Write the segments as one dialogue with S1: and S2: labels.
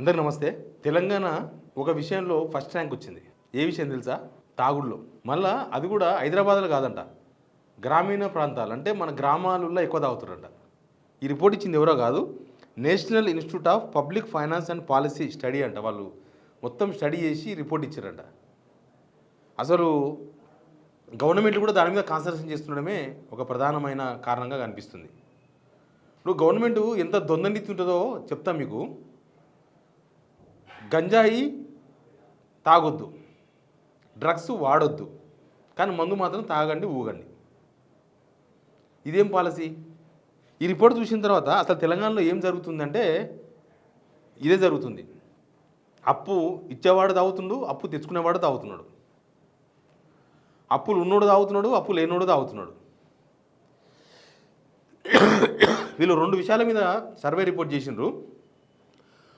S1: అందరికి నమస్తే. తెలంగాణ ఒక విషయంలో ఫస్ట్ ర్యాంక్ వచ్చింది. ఏ విషయం తెలుసా? తాగుడులో. మళ్ళా అది కూడా హైదరాబాద్లో కాదంట, గ్రామీణ ప్రాంతాలు అంటే మన గ్రామాలలో ఎక్కువ తాగుతారంట. ఈ రిపోర్ట్ ఇచ్చింది ఎవరో కాదు, national institute of public finance and policy study అంట. వాళ్ళు మొత్తం స్టడీ చేసి రిపోర్ట్ ఇచ్చారంట. అసలు గవర్నమెంట్ కూడా దాని మీద కాన్సన్ట్రేషన్ చేస్తుండడమే ఒక ప్రధానమైన కారణంగా కనిపిస్తుంది. ఇప్పుడు గవర్నమెంట్ ఎంత దొందనీతి ఉంటుందో చెప్తాం మీకు. గంజాయి తాగొద్దు, డ్రగ్స్ వాడొద్దు, కానీ మందు మాత్రం తాగండి, ఊగండి. ఇదేం పాలసీ? ఈ రిపోర్ట్ చూసిన తర్వాత అసలు తెలంగాణలో ఏం జరుగుతుందంటే ఇదే జరుగుతుంది. అప్పు ఇచ్చేవాడు తాగుతుండు, అప్పు తెచ్చుకునేవాడు తాగుతున్నాడు. అప్పులు ఉన్నోడు తాగుతున్నాడు, అప్పు లేనోడు తాగుతున్నాడు. వీళ్ళు రెండు విషయాల మీద సర్వే రిపోర్ట్ చేసిండ్రు.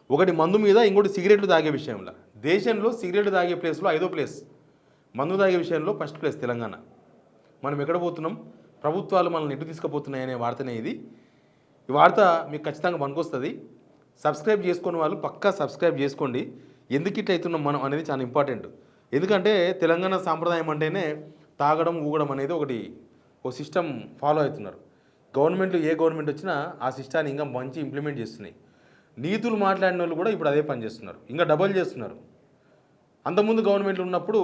S1: ఒకటి మందు మీద, ఇంకోటి సిగరెట్లు తాగే విషయంలో. దేశంలో సిగరెట్లు తాగే ప్లేస్లో 5వ ప్లేస్, మందు తాగే విషయంలో ఫస్ట్ ప్లేస్ తెలంగాణ. మనం ఎక్కడ పోతున్నాం, ప్రభుత్వాలు మనల్ని ఎటు తీసుకుపోతున్నాయనే వార్తనే ఇది. ఈ వార్త మీకు ఖచ్చితంగా పనికొస్తుంది. సబ్స్క్రైబ్ చేసుకునే వాళ్ళు పక్కా సబ్స్క్రైబ్ చేసుకోండి. ఎందుకు ఇట్లా అవుతున్నాం మనం అనేది చాలా ఇంపార్టెంట్. ఎందుకంటే తెలంగాణ సాంప్రదాయం అంటేనే తాగడం, ఊగడం అనేది ఒక సిస్టమ్ ఫాలో అవుతున్నారు. గవర్నమెంట్లు ఏ గవర్నమెంట్ వచ్చినా ఆ సిస్టాన్ని ఇంకా మంచి ఇంప్లిమెంట్ చేస్తున్నాయి. నీతులు మాట్లాడిన వాళ్ళు కూడా ఇప్పుడు అదే పని చేస్తున్నారు, ఇంకా డబల్ చేస్తున్నారు. అంతకుముందు గవర్నమెంట్లు ఉన్నప్పుడు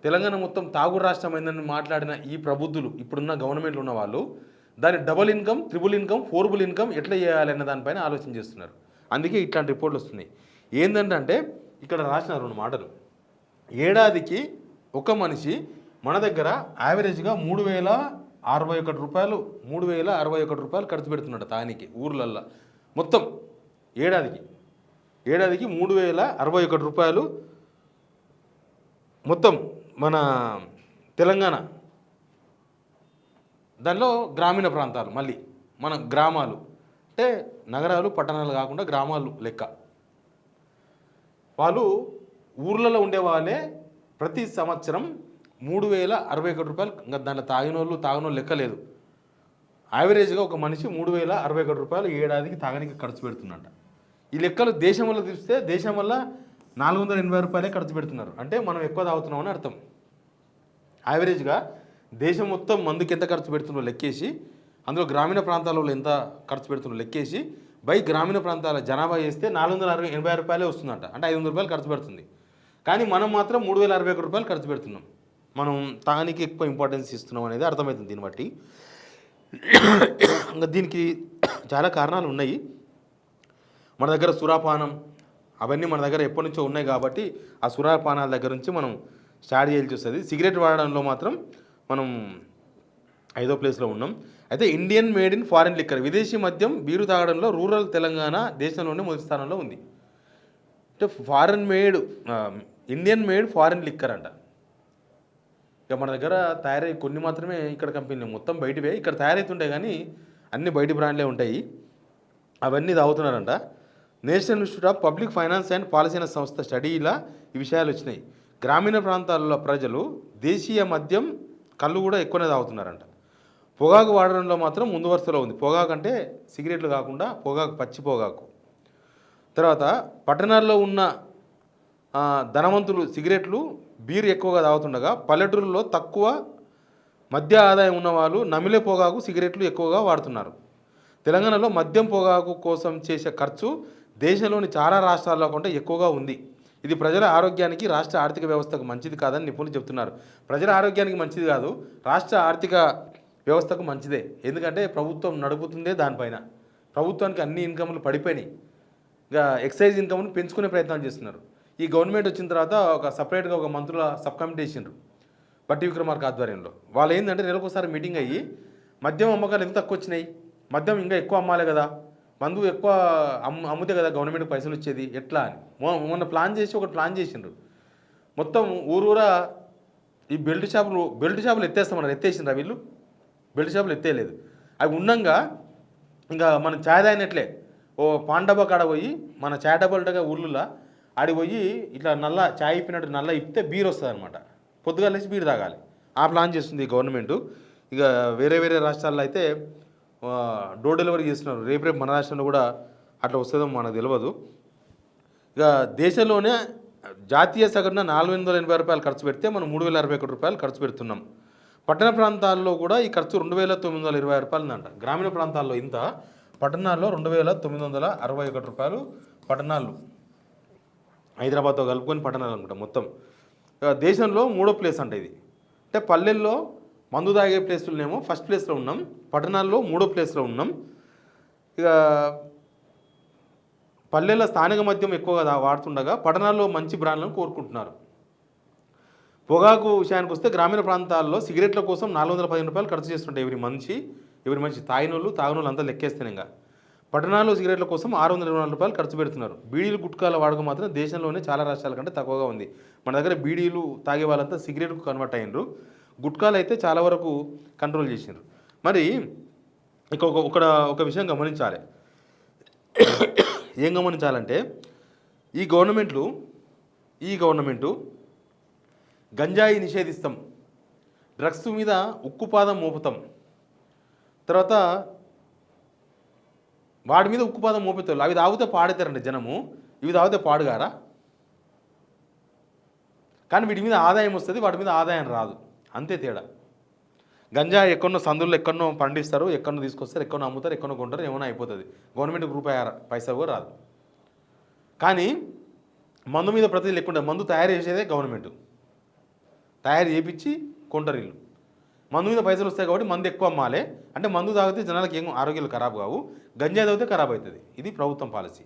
S1: తెలంగాణ మొత్తం తాగుడు రాష్ట్రం అయిందని మాట్లాడిన ఈ ప్రబుద్ధులు, ఇప్పుడున్న గవర్నమెంట్లు ఉన్న వాళ్ళు దాన్ని డబుల్ ఇన్కమ్, ట్రిపుల్ ఇన్కమ్, ఫోర్బుల్ ఇన్కమ్ ఎట్లా చేయాలన్న దానిపైన ఆలోచన చేస్తున్నారు. అందుకే ఇట్లాంటి రిపోర్ట్లు వస్తున్నాయి. ఏంటంటే ఇక్కడ రాసిన 2 మాటలు. ఏడాదికి ఒక మనిషి మన దగ్గర యావరేజ్గా 3,061 రూపాయలు 3,061 రూపాయలు ఖర్చు పెడుతున్నాడు తానికి ఊర్లల్లో. మొత్తం ఏడాదికి 3,061 రూపాయలు మొత్తం మన తెలంగాణ. దానిలో గ్రామీణ ప్రాంతాలు, మళ్ళీ మన గ్రామాలు అంటే నగరాలు పట్టణాలు కాకుండా గ్రామాలు లెక్క. వాళ్ళు ఊర్లలో ఉండే వాళ్ళే ప్రతి సంవత్సరం 3,061 రూపాయలు, ఇంకా దాంట్లో తాగినోళ్ళు లెక్క లేదు. యావరేజ్గా ఒక మనిషి 3,061 రూపాయలు ఏడాదికి తాగడానికి ఖర్చు పెడుతున్నట్ట. ఈ లెక్కలు దేశం వల్ల చూస్తే దేశం వల్ల 480 రూపాయలే ఖర్చు పెడుతున్నారు. అంటే మనం ఎక్కువ తాగుతున్నామని అర్థం. యావరేజ్గా దేశం మొత్తం మందుకి ఎంత ఖర్చు పెడుతుందో లెక్కేసి, అందులో గ్రామీణ ప్రాంతాలలో ఎంత ఖర్చు పెడుతుందో లెక్కేసి బై గ్రామీణ ప్రాంతాల జనాభా చేస్తే 480 రూపాయలే వస్తుందంట. అంటే 500 రూపాయలు ఖర్చు పెడుతుంది. కానీ మనం మాత్రం 3,061 రూపాయలు ఖర్చు పెడుతున్నాం. మనం తానికి ఎక్కువ ఇంపార్టెన్స్ ఇస్తున్నాం అనేది అర్థమవుతుంది దీన్ని బట్టి. ఇంకా దీనికి చాలా కారణాలు ఉన్నాయి. మన దగ్గర సురాపానం అవన్నీ మన దగ్గర ఎప్పటి నుంచో ఉన్నాయి కాబట్టి ఆ సురాపానాల దగ్గర నుంచి మనం స్టార్ట్ చేయాల్సి వస్తుంది. సిగరెట్ వాడడంలో మాత్రం మనం 5వ ప్లేస్లో ఉన్నాం. అయితే Indian made in foreign liquor, విదేశీ మద్యం బీరు తాగడంలో రూరల్ తెలంగాణ దేశంలోనే మొదటి స్థానంలో ఉంది. అంటే ఇండియన్ మేడ్ ఫారిన్ లిక్కర్ అంట. ఇక మన దగ్గర తయారయ్యే కొన్ని మాత్రమే ఇక్కడ కంపెనీ, మొత్తం బయటివే ఇక్కడ తయారవుతుంటాయి, కానీ అన్ని బయటి బ్రాండ్లే ఉంటాయి. అవన్నీ తాగుతున్నారంట. National institute of public finance and policy అనే సంస్థ స్టడీలా ఈ విషయాలు వచ్చినాయి. గ్రామీణ ప్రాంతాల్లో ప్రజలు దేశీయ మద్యం, కళ్ళు కూడా ఎక్కువనే తాగుతున్నారంట. పొగాకు వాడడంలో మాత్రం ముందు వరుసలో ఉంది. పొగాకు అంటే సిగరెట్లు కాకుండా పొగాకు, పచ్చి పొగాకు. తర్వాత పట్టణాల్లో ఉన్న ధనవంతులు సిగరెట్లు, బీర్ ఎక్కువగా తాగుతుండగా పల్లెటూరులో తక్కువ మద్య ఆదాయం ఉన్నవాళ్ళు నమిలే పొగాకు, సిగరెట్లు ఎక్కువగా వాడుతున్నారు. తెలంగాణలో మద్యం, పొగాకు కోసం చేసే ఖర్చు దేశంలోని చాలా రాష్ట్రాల్లో కంటే ఎక్కువగా ఉంది. ఇది ప్రజల ఆరోగ్యానికి, రాష్ట్ర ఆర్థిక వ్యవస్థకు మంచిది కాదని నిపుణులు చెబుతున్నారు. ప్రజల ఆరోగ్యానికి మంచిది కాదు, రాష్ట్ర ఆర్థిక వ్యవస్థకు మంచిదే. ఎందుకంటే ప్రభుత్వం నడుపుతుందే దానిపైన. ప్రభుత్వానికి అన్ని ఇన్కమ్లు పడిపోయినాయి. ఇక ఎక్సైజ్ ఇన్కమ్ను పెంచుకునే ప్రయత్నాలు చేస్తున్నారు. ఈ గవర్నమెంట్ వచ్చిన తర్వాత సపరేట్గా ఒక మంత్రుల సబ్ కమిటీ వేసిండ్రు బట్టి విక్రమార్క ఆధ్వర్యంలో. వాళ్ళు ఏంటంటే నెలకొకసారి మీటింగ్ అయ్యి మద్యం అమ్మకాలు ఎంత తక్కువ వచ్చినాయి, మద్యం ఇంకా ఎక్కువ అమ్మాలి కదా, మందు ఎక్కువ అమ్మితే కదా గవర్నమెంట్కి పైసలు వచ్చేది, ఎట్లా అని మొన్న ఒకటి ప్లాన్ చేసిండ్రు. మొత్తం ఊరూరా ఈ బెల్ట్ షాపులు ఎత్తేస్తామన్నారు. ఎత్తేసిండ్రా వీళ్ళు? బెల్ట్ షాపులు ఎత్తేయలేదు. అవి ఉన్నంగా ఇంకా మనం ఛాయ్ తాగినట్లే ఓ పాండబా కాడ పోయి, మన ఛాయ్ డబ్బా ఉంటగా ఊర్లలో ఆడి పోయి ఇట్లా నల్ల ఛాయ్ ఇప్పినట్టు నల్ల ఇప్పితే బీర్ వస్తుంది అనమాట. పొద్దుగా లేచి బీర్ తాగాలి. ఆ ప్లాన్ చేస్తుంది గవర్నమెంట్. ఇక వేరే రాష్ట్రాల్లో అయితే డోర్ డెలివరీ చేస్తున్నారు. రేపు మన రాష్ట్రంలో కూడా అట్లా వస్తుందో మనకు తెలియదు. ఇక దేశంలోనే జాతీయ సగటున ₹480 ఖర్చు పెడితే మనం ₹3061 ఖర్చు పెడుతున్నాం. పట్టణ ప్రాంతాల్లో కూడా ఈ ఖర్చు ₹2920 ఉందంట. గ్రామీణ ప్రాంతాల్లో ఇంత, పట్టణాల్లో ₹2961 పట్టణాలు, హైదరాబాద్తో కలుపుకొని పట్టణాలు అనుకుంటా మొత్తం. దేశంలో 3వ ప్లేస్ అంట ఇది. అంటే పల్లెల్లో మందు తాగే ప్లేసులనేమో ఫస్ట్ ప్లేస్లో ఉన్నాం, పట్టణాల్లో 3వ ప్లేస్లో ఉన్నాం. ఇక పల్లెల్లో స్థానిక మద్యం ఎక్కువగా వాడుతుండగా పట్టణాల్లో మంచి బ్రాండ్లను కోరుకుంటున్నారు. పొగాకు విషయానికి వస్తే గ్రామీణ ప్రాంతాల్లో సిగరెట్ల కోసం ₹415 ఖర్చు చేస్తుంటాయి ఎవరి మనిషి తాగినోళ్ళు అంతా లెక్కేస్తేనే. ఇంకా పట్టణాల్లో సిగరెట్ల కోసం ₹624 ఖర్చు పెడుతున్నారు. బీడీలు గుట్కాల వాడకం మాత్రం దేశంలోనే చాలా రాష్ట్రాల కంటే తక్కువగా ఉంది. మన దగ్గర బీడీలు తాగే వాళ్ళంతా సిగరెట్కు కన్వర్ట్ అయినరు, గుట్కాలు అయితే చాలా వరకు కంట్రోల్ చేసినారు. మరి ఇక ఒక విషయం గమనించాలి. ఏం గమనించాలంటే ఈ గవర్నమెంటు గంజాయి నిషేధిస్తాం, డ్రగ్స్ మీద ఉక్కుపాదం మోపుతాం, తర్వాత వాడి మీద ఉక్కుపాదం మోపుతారు. అవి తాగితే పాడతారండి జనము, ఇవి తాగితే పాడుగారా? కానీ వీటి మీద ఆదాయం వస్తుంది, వాటి మీద ఆదాయం రాదు, అంతే తేడా. గంజా ఎక్కడో సందుల్లో ఎక్కడో పండిస్తారు, ఎక్కడో తీసుకొస్తారు, ఎక్కడో అమ్ముతారు, ఎక్కడో కొంటారు, ఏమైనా అయిపోతుంది. గవర్నమెంట్కి ₹1 కూడా రాదు. కానీ మందు మీద ప్రతి లేకుండా మందు తయారు చేసేదే గవర్నమెంట్, తయారు చేయించి కొంటారు వీళ్ళు. మందు మీద పైసలు వస్తాయి కాబట్టి మందు ఎక్కువ అమ్మాలి. అంటే మందు తాగితే జనాలకు ఏం ఆరోగ్యాలు ఖరాబ్ కావు, గంజాయి తాగితే ఖరాబ్ అవుతుంది. ఇది ప్రభుత్వం పాలసీ.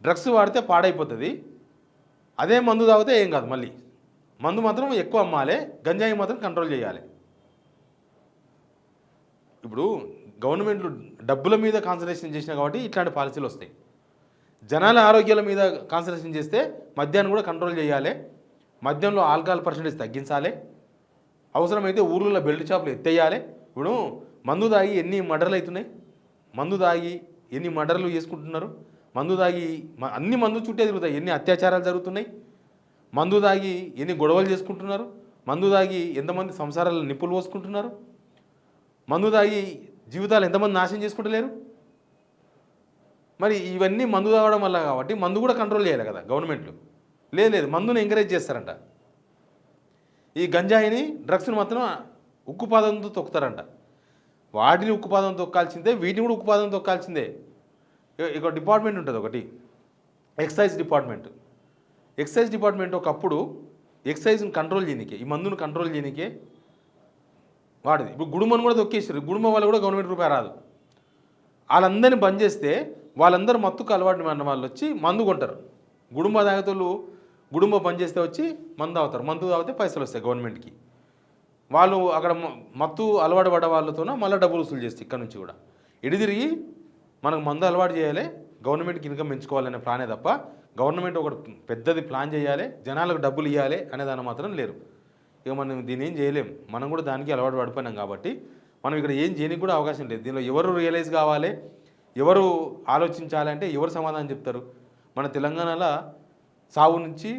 S1: డ్రగ్స్ వాడితే పాడైపోతుంది, అదే మందు తాగితే ఏం కాదు. మళ్ళీ మందు మాత్రం ఎక్కువ అమ్మాలి, గంజాయి మాత్రం కంట్రోల్ చేయాలి. ఇప్పుడు గవర్నమెంట్లు డబ్బుల మీద కాన్సన్ట్రేషన్ చేసినా కాబట్టి ఇట్లాంటి పాలసీలు వస్తాయి. జనాల ఆరోగ్యాల మీద కాన్సన్ట్రేషన్ చేస్తే మద్యాన్ని కూడా కంట్రోల్ చేయాలి, మద్యంలో ఆల్కహాల్ పర్సెంటేజ్ తగ్గించాలి, అవసరమైతే ఊర్లలో బెల్ట్ షాపులు ఎత్తేయాలి. ఇప్పుడు మందు తాగి ఎన్ని మర్డర్లు అవుతున్నాయి, మందు తాగి ఎన్ని మర్డర్లు చేసుకుంటున్నారు, మందు తాగి అన్ని మందు చుట్టే తిరుగుతాయి, ఎన్ని అత్యాచారాలు జరుగుతున్నాయి, మందు తాగి ఎన్ని గొడవలు చేసుకుంటున్నారు, మందు తాగి ఎంతమంది సంసారాలు నిప్పులు పోసుకుంటున్నారు, మందు తాగి జీవితాలు ఎంతమంది నాశనం చేసుకుంటలేరు. మరి ఇవన్నీ మందు తాగడం వల్ల కాబట్టి మందు కూడా కంట్రోల్ చేయాలి కదా గవర్నమెంట్లు. లేదు మందుని ఎంకరేజ్ చేస్తారంట, ఈ గంజాయిని డ్రగ్స్ని మాత్రం ఉక్కుపాదంతో తొక్కుతారంట. వాటిని ఉక్కుపాదం తొక్కాల్సిందే, వీటిని కూడా ఉక్కుపాదం తొక్కాల్సిందే. ఇక డిపార్ట్మెంట్ ఉంటుంది ఒకటి, ఎక్సైజ్ డిపార్ట్మెంట్ ఒకప్పుడు ఎక్సైజ్ని కంట్రోల్ చేయనికే, ఈ మందును కంట్రోల్ చేయనికే వాడిది. ఇప్పుడు గుడుమను కూడా తొక్కేసారు, గుడుమ వాళ్ళు కూడా గవర్నమెంట్ రూపాయి రాదు. వాళ్ళందరినీ బంద్ చేస్తే వాళ్ళందరూ మత్తుకు అలవాటు ఉన్న వాళ్ళు వచ్చి మందు కొంటారు. గుడుంబ తాగేతోళ్ళు గుడుంబ బంద్ చేస్తే వచ్చి మందు తాగుతారు, మందు తాగితే పైసలు వస్తాయి గవర్నమెంట్కి. వాళ్ళు అక్కడ మత్తు అలవాటు పడ్డ వాళ్ళతోనే మళ్ళీ డబ్బులు వసూలు చేస్తే ఇక్కడ నుంచి కూడా తిరిగి మనకు మందు అలవాటు చేయాలి, గవర్నమెంట్కి ఇన్కమ్ పెంచుకోవాలనే ప్లానే తప్ప గవర్నమెంట్ ఒకటి పెద్దది ప్లాన్ చేయాలి, జనాలకు డబ్బులు ఇవ్వాలి అనే దాన్ని మాత్రం లేరు. ఇక మనం దీన్ని ఏం చేయలేం, మనం కూడా దానికి అలవాటు పడిపోయినాం కాబట్టి మనం ఇక్కడ ఏం చేయడానికి కూడా అవకాశం లేదు. దీనిలో ఎవరు రియలైజ్ కావాలి, ఎవరు ఆలోచించాలి అంటే ఎవరు సమాధానం చెప్తారు? మన తెలంగాణలో సావు నుంచి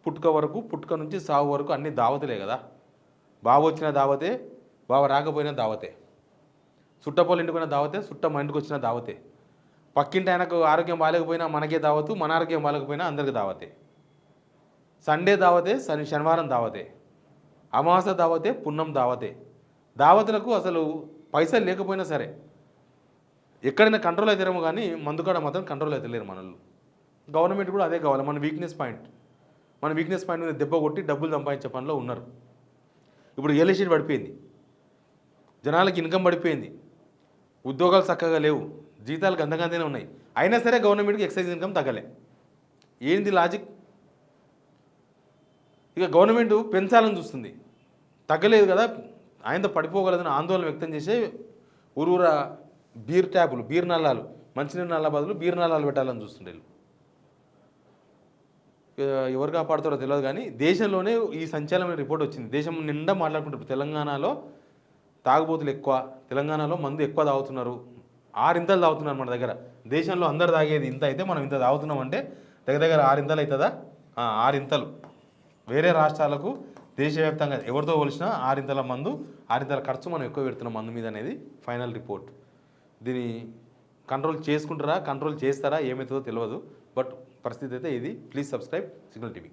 S1: పుట్టుక వరకు, పుట్టుక నుంచి సావు వరకు అన్ని దావతలే కదా. బావ వచ్చిన దావతే, బావ రాకపోయినా దావతే, చుట్టపోలు ఇంటిపోయిన దావతే, చుట్టం ఇంటికి వచ్చిన దావతే, పక్కింటి ఆయనకు ఆరోగ్యం బాగాలేకపోయినా మనకే దావతు, మన ఆరోగ్యం బాగాలేకపోయినా అందరికీ దావతే. సండే దావతే, శనివారం దావతే, అమావాస్య దావతే, పున్నం దావతే. దావతులకు అసలు పైసలు లేకపోయినా సరే ఎక్కడైనా కంట్రోల్ అవుతారేమో కానీ మందుకాడ మాత్రం కంట్రోల్ అవుతలేరు మనల్ని. గవర్నమెంట్ కూడా అదే కావాలి, మన వీక్నెస్ పాయింట్ మీద దెబ్బ కొట్టి డబ్బులు సంపాదించే పనిలో ఉన్నారు. ఇప్పుడు రియల్ ఎస్టేట్ పడిపోయింది, జనాలకి ఇన్కమ్ పడిపోయింది, ఉద్యోగాలు చక్కగా లేవు, జీతాలు గందగందనే ఉన్నాయి, అయినా సరే గవర్నమెంట్కి ఎక్సైజ్ ఇన్కమ్ తగ్గలే. ఏంది లాజిక్? ఇక గవర్నమెంట్ పెంచాలని చూస్తుంది, తగ్గలేదు కదా, ఆయనతో పడిపోగలదని ఆందోళన వ్యక్తం చేసే ఊరూర బీర్ నల్లాలు, మంచినీరు నల్ల బదులు బీర్ నల్లాలు పెట్టాలని చూస్తుండే. ఎవరు కాపాడుతారో తెలియదు కానీ దేశంలోనే ఈ సంచలనమైన రిపోర్ట్ వచ్చింది. దేశం నిండా మాట్లాడుకుంటారు తెలంగాణలో తాగుబోతులు ఎక్కువ, తెలంగాణలో మందు ఎక్కువ తాగుతున్నారు, 6 ఇంతలు తాగుతున్నారు మన దగ్గర. దేశంలో అందరు తాగేది ఇంత అయితే మనం ఇంత తాగుతున్నాం అంటే దగ్గర 6 ఇంతలు అవుతుందా? 6 ఇంతలు. వేరే రాష్ట్రాలకు దేశవ్యాప్తంగా ఎవరితో పోల్చినా 6 ఇంతల మందు, 6 ఇంతల ఖర్చు మనం ఎక్కువ పెడుతున్నాం మందు మీద అనేది ఫైనల్ రిపోర్ట్. దీన్ని కంట్రోల్ చేసుకుంటారా, కంట్రోల్ చేస్తారా, ఏమవుతుందో తెలియదు. బట్ పరిస్థితి అయితే ఇది. Please subscribe signal TV.